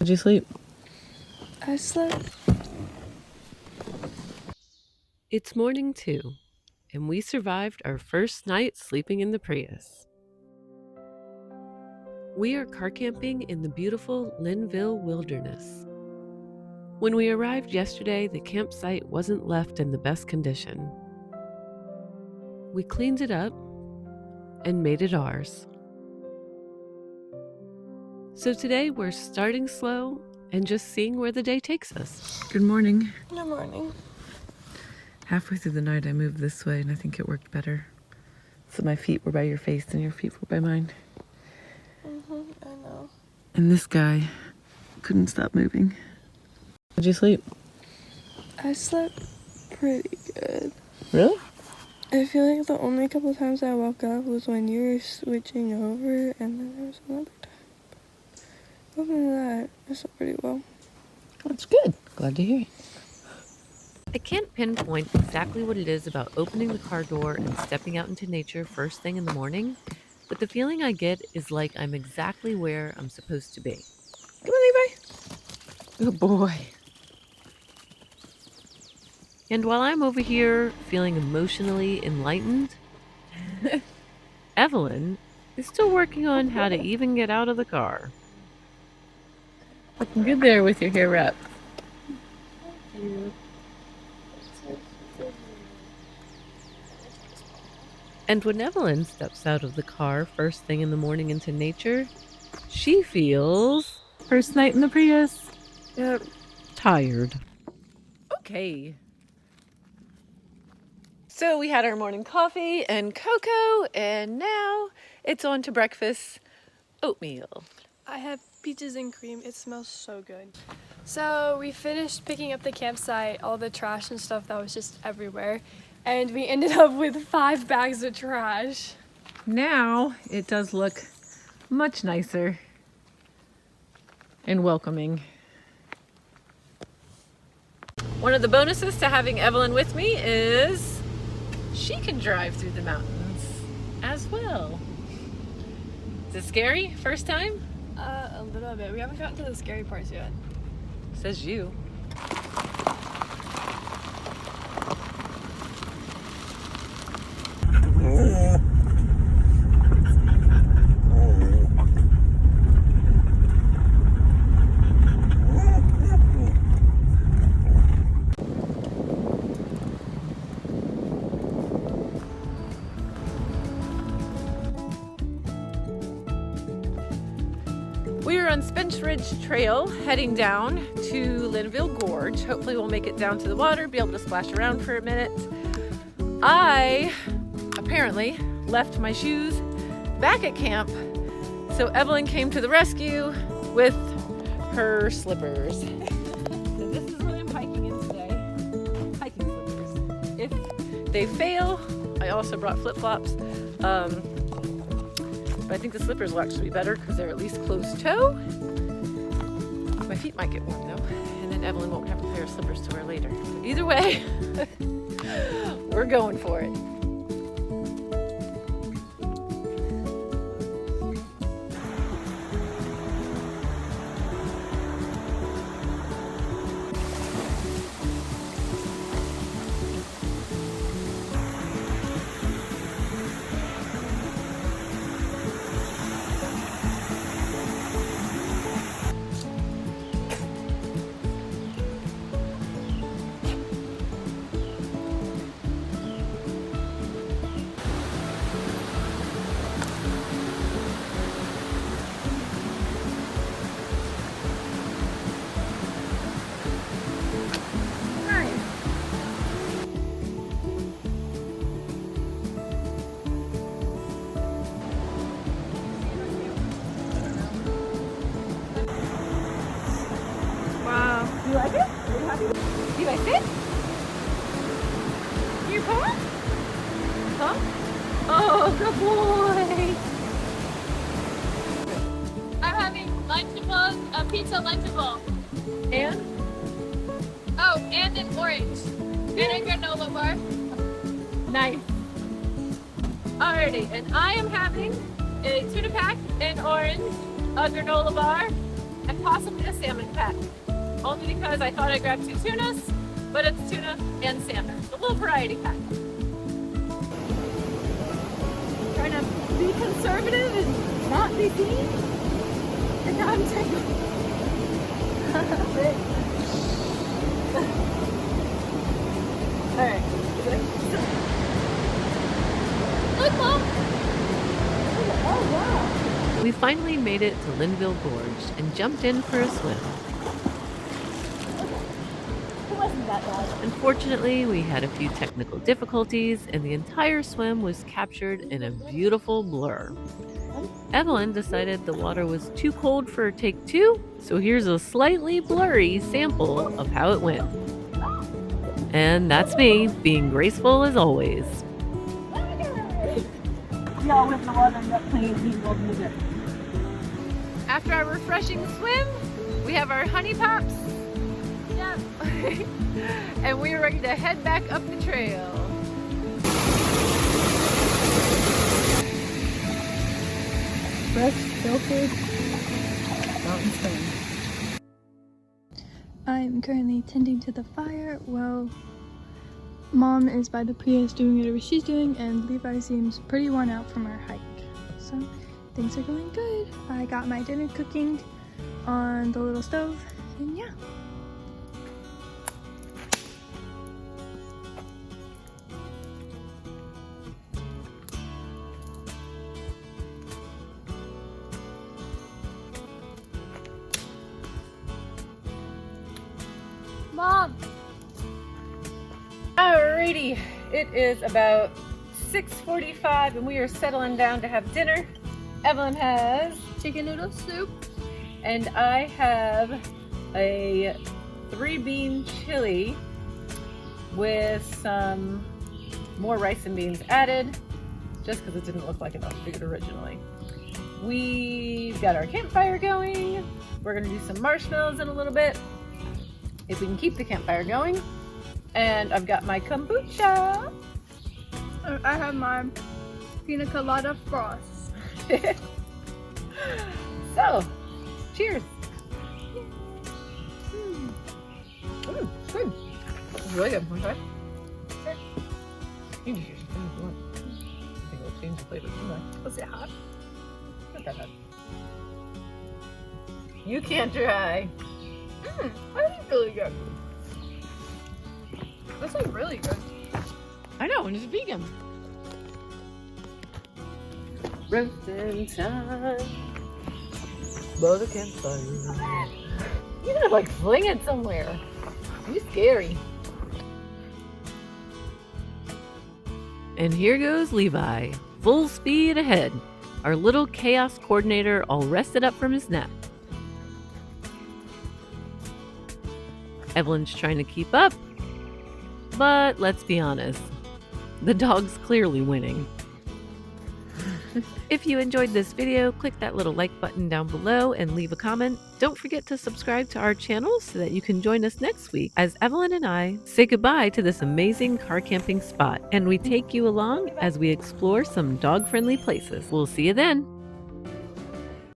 Did you sleep? I slept. It's morning 2, and we survived our first night sleeping in the Prius. We are car camping in the beautiful Linville wilderness. When we arrived yesterday, the campsite wasn't left in the best condition. We cleaned it up and made it ours. So today we're starting slow and just seeing where the day takes us. Good morning. Good morning. Halfway through the night I moved this way and I think it worked better. So my feet were by your face and your feet were by mine. I know. And this guy couldn't stop moving. Did you sleep? I slept pretty good. Really? I feel like the only couple times I woke up was when you were switching over, and then there was another time. Other than that, I slept pretty well. That's good. Glad to hear it. I can't pinpoint exactly what it is about opening the car door and stepping out into nature first thing in the morning, but the feeling I get is like I'm exactly where I'm supposed to be. Come on, Levi. Good boy. And while I'm over here feeling emotionally enlightened, Evelyn is still working on how to even get out of the car. Looking good there with your hair wrapped. Thank you. And when Evelyn steps out of the car first thing in the morning into nature, she feels First night in the Prius. Yep. tired. Okay. So we had our morning coffee and cocoa, and now it's on to breakfast. Oatmeal. I have peaches and cream. It smells so good. So we finished picking up the campsite, all the trash and stuff that was just everywhere. And we ended up with 5 bags of trash. Now it does look much nicer and welcoming. One of the bonuses to having Evelyn with me is she can drive through the mountains as well. Is it scary? First time? A little bit. We haven't gotten to the scary parts yet. Says you. We are on Spence Ridge Trail heading down to Linville Gorge. Hopefully we'll make it down to the water, be able to splash around for a minute. I apparently left my shoes back at camp, so Evelyn came to the rescue with her slippers. So this is what I'm hiking in today. Hiking slippers. If they fail, I also brought flip-flops. But I think the slippers will actually be better because they're at least closed toe. My feet might get warm though, and then Evelyn won't have a pair of slippers to wear later. But either way, we're going for it. You like it? Are you happy? You like it? You come? Huh? Oh, good boy. I'm having Lunchables, a pizza Lunchable. And? Oh, and an orange. And a granola bar. Nice. Alrighty, and I am having a tuna pack, an orange, a granola bar, a possibly a salmon pack. Only because I thought I grabbed 2 tunas, but it's tuna and salmon. A little variety pack. Trying to be conservative and not be seen. And now I'm taking. Alright. Look, Mom! Oh, wow. We finally made it to Linville Gorge and jumped in for a swim. It wasn't that bad. Unfortunately, we had a few technical difficulties and the entire swim was captured in a beautiful blur. Evelyn decided the water was too cold for take 2, so here's a slightly blurry sample of how it went. And that's me, being graceful as always. Y'all with the water and got plenty of people to do. After our refreshing swim, we have our honey pops. Yep. And we are ready to head back up the trail. Fresh, filtered mountain spring. I'm currently tending to the fire while Mom is by the Prius doing whatever she's doing, and Levi seems pretty worn out from our hike. So things are going good. I got my dinner cooking on the little stove, and yeah. Mom! Alrighty, it is about 6:45 and we are settling down to have dinner. Evelyn has Chicken noodle soup. and I have a 3-bean chili with some more rice and beans added, just because it didn't look like enough food originally. We've got our campfire going. We're gonna do some marshmallows in a little bit, if we can keep the campfire going. And I've got my kombucha. I have my pina colada frost. So, cheers. Good. It's really good. Want to try? Sure. You can just use your spoon if you want. I think it'll change the flavor too much. Was it hot? Not that bad. You can't try. That is really good. That's like really good. I know, and it's vegan. Roasting time. By the campfire. You gotta like fling it somewhere. You scary. And here goes Levi, full speed ahead. Our little chaos coordinator all rested up from his nap. Evelyn's trying to keep up, but let's be honest, the dog's clearly winning. If you enjoyed this video, click that little like button down below and leave a comment. Don't forget to subscribe to our channel so that you can join us next week as Evelyn and I say goodbye to this amazing car camping spot, and we take you along as we explore some dog-friendly places. We'll see you then.